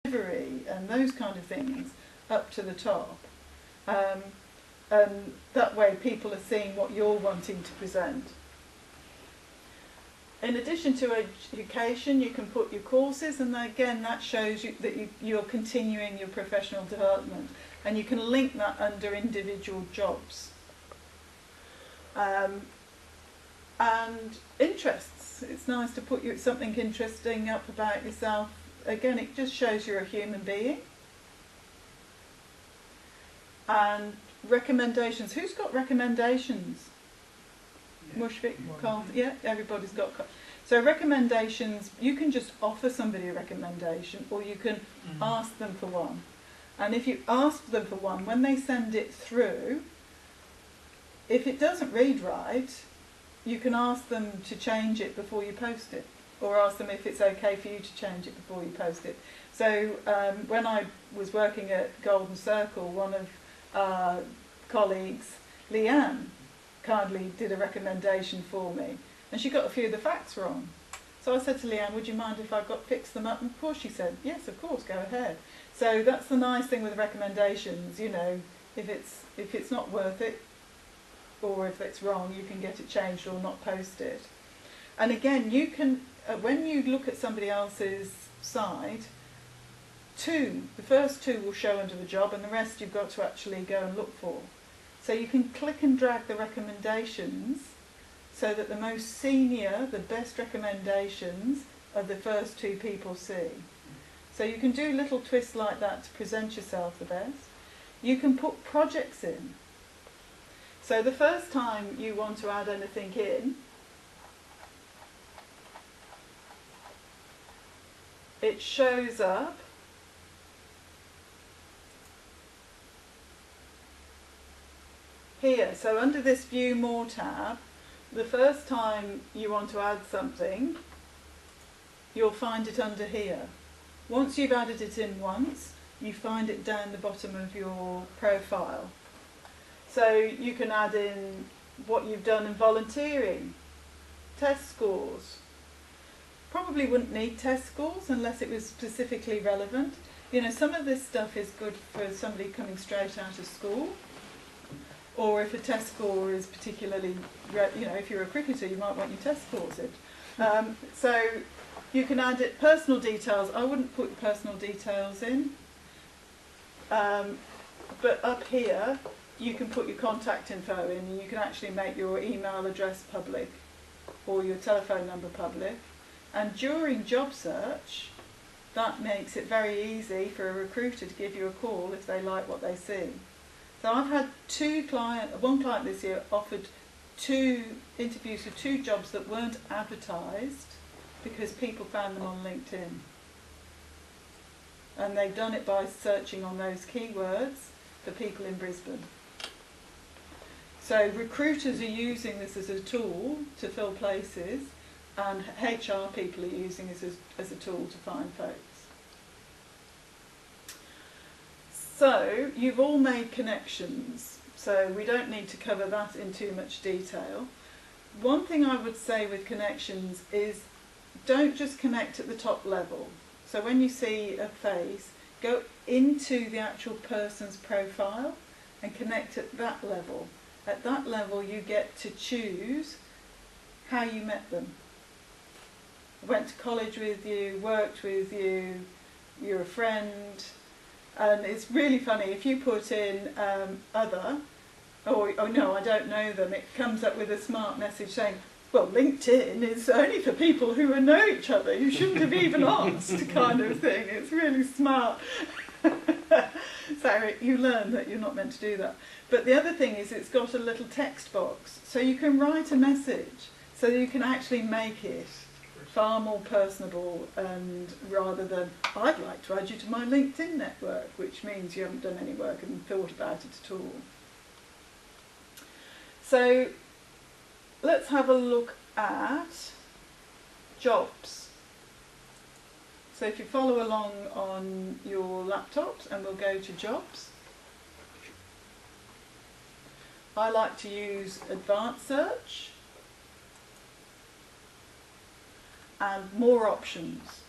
delivery and those kind of things up to the top. And that way people are seeing what you're wanting to present. In addition to education, you can put your courses, and again that shows you that you're continuing your professional development, and you can link that under individual jobs. And interests. It's nice to put something interesting up about yourself. Again, it just shows you're a human being. And recommendations. Who's got recommendations? Mushfiq, Carl, yeah, everybody's got. So recommendations, you can just offer somebody a recommendation, or you can ask them for one. And if you ask them for one, when they send it through, if it doesn't read right, you can ask them to change it before you post it, or ask them if it's okay for you to change it before you post it. So when I was working at Golden Circle, one of our colleagues, Leanne, kindly did a recommendation for me, and she got a few of the facts wrong. So I said to Leanne, would you mind if I fix them up? And of course she said, yes, of course, go ahead. So that's the nice thing with recommendations, you know, if it's not worth it, or if it's wrong, you can get it changed or not post it. And again, you can, when you look at somebody else's site, the first two will show under the job, and the rest you've got to actually go and look for. So you can click and drag the recommendations so that the most senior, the best recommendations are the first two people see. So you can do little twists like that to present yourself the best. You can put projects in. So the first time you want to add anything in, it shows up here. So under this View More tab, the first time you want to add something, you'll find it under here. Once you've added it in once, you find it down the bottom of your profile. So you can add in what you've done in volunteering, test scores. Probably wouldn't need test scores unless it was specifically relevant. You know, some of this stuff is good for somebody coming straight out of school, or if a test score is particularly, you know, if you're a cricketer, you might want your test scores in. So you can add it, personal details. I wouldn't put personal details in, but up here you can put your contact info in, and you can actually make your email address public or your telephone number public. And during job search, that makes it very easy for a recruiter to give you a call if they like what they see. So I've had one client this year offered 2 interviews for 2 jobs that weren't advertised because people found them on LinkedIn. And they've done it by searching on those keywords for people in Brisbane. So recruiters are using this as a tool to fill places, and HR people are using this as a tool to find folks. So you've all made connections, so we don't need to cover that in too much detail. One thing I would say with connections is don't just connect at the top level. So when you see a face, go into the actual person's profile and connect at that level. At that level you get to choose how you met them. Went to college with you, worked with you, you're a friend. And it's really funny, if you put in other, or oh no, I don't know them, it comes up with a smart message saying, well, LinkedIn is only for people who know each other. You shouldn't have even asked, kind of thing. It's really smart. So you learn that you're not meant to do that. But the other thing is it's got a little text box. So you can write a message, so you can actually make it far more personable, and rather than, I'd like to add you to my LinkedIn network, which means you haven't done any work and thought about it at all. So let's have a look at jobs. So if you follow along on your laptops, and we'll go to jobs. I like to use advanced search and more options.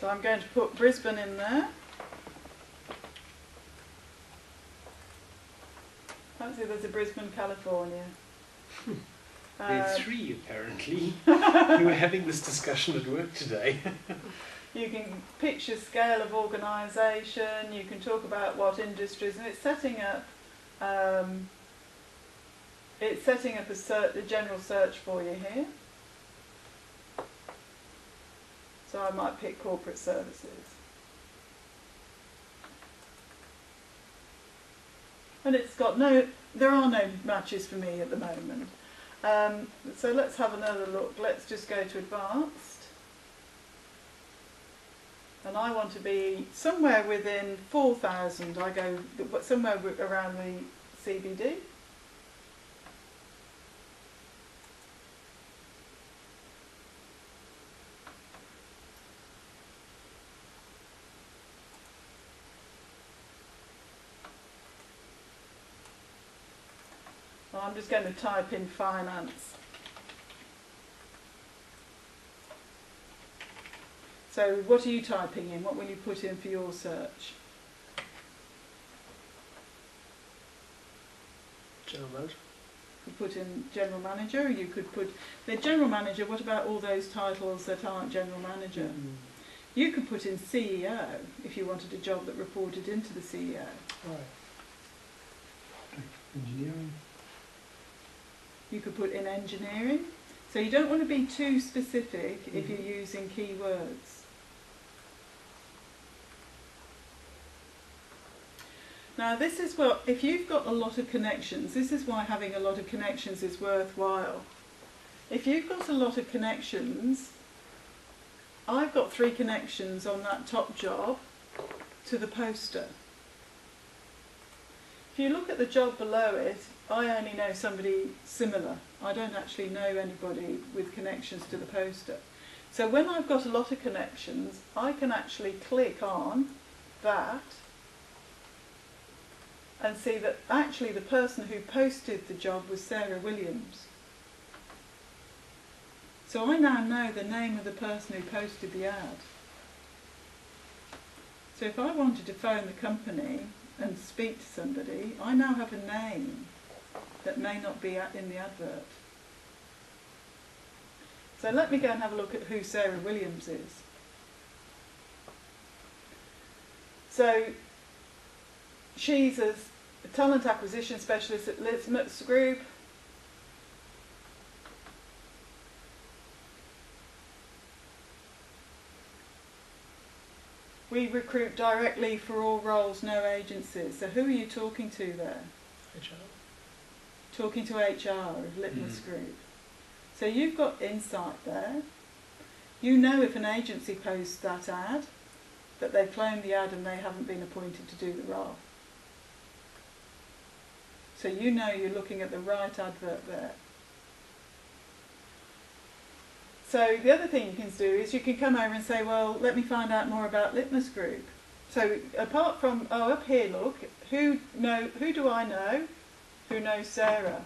So I'm going to put Brisbane in there. Fancy there's a Brisbane, California. There are 3 apparently who are having this discussion at work today. You can picture scale of organisation, you can talk about what industries, and it's setting up a general search for you here. So I might pick corporate services. And it's got there are no matches for me at the moment. So let's have another look. Let's just go to advanced. And I want to be somewhere within 4,000. I go somewhere around the CBD. I'm just going to type in finance. So what are you typing in? What will you put in for your search? General manager. You put in general manager. You could put the general manager. What about all those titles that aren't general manager? You could put in CEO if you wanted a job that reported into the CEO. Right. Engineering. You could put in engineering. So you don't want to be too specific if you're using keywords. Now this is what, if you've got a lot of connections, this is why having a lot of connections is worthwhile. If you've got a lot of connections, I've got 3 connections on that top job to the poster. If you look at the job below it, I only know somebody similar. I don't actually know anybody with connections to the poster. So when I've got a lot of connections, I can actually click on that and see that actually the person who posted the job was Sarah Williams. So I now know the name of the person who posted the ad. So if I wanted to phone the company and speak to somebody, I now have a name that may not be in the advert. So let me go and have a look at who Sarah Williams is. So she's a talent acquisition specialist at Litmus Group. We recruit directly for all roles, no agencies. So who are you talking to there? HR. Talking to HR of Litmus Group. So you've got insight there. You know if an agency posts that ad, that they've cloned the ad and they haven't been appointed to do the role. So you know you're looking at the right advert there. So the other thing you can do is you can come over and say, well, let me find out more about Litmus Group. So apart from, up here, look, who do I know? Who knows Sarah?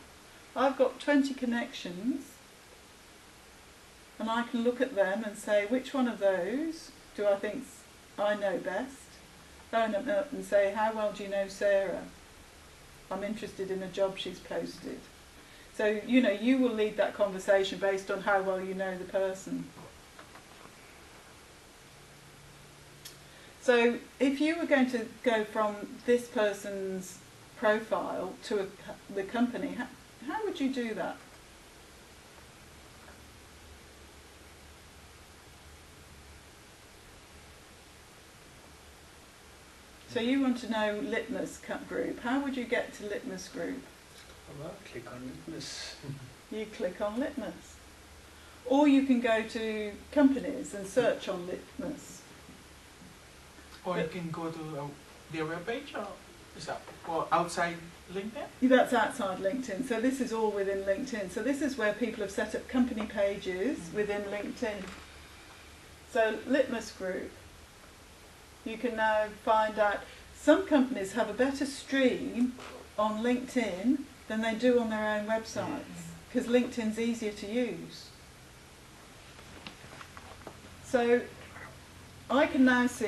I've got 20 connections, and I can look at them and say, which one of those do I think I know best? Phone them up and say, how well do you know Sarah? I'm interested in a job she's posted. So, you know, you will lead that conversation based on how well you know the person. So if you were going to go from this person's profile to the company, how would you do that? So you want to know Litmus Group. How would you get to Litmus Group? Click on Litmus. You click on Litmus. Or you can go to companies and search on Litmus. Or you can go to their webpage, or is that outside LinkedIn? That's outside LinkedIn. So this is all within LinkedIn. So this is where people have set up company pages within LinkedIn. So Litmus Group. You can now find out some companies have a better stream on LinkedIn than they do on their own websites, because LinkedIn's easier to use. So I can now see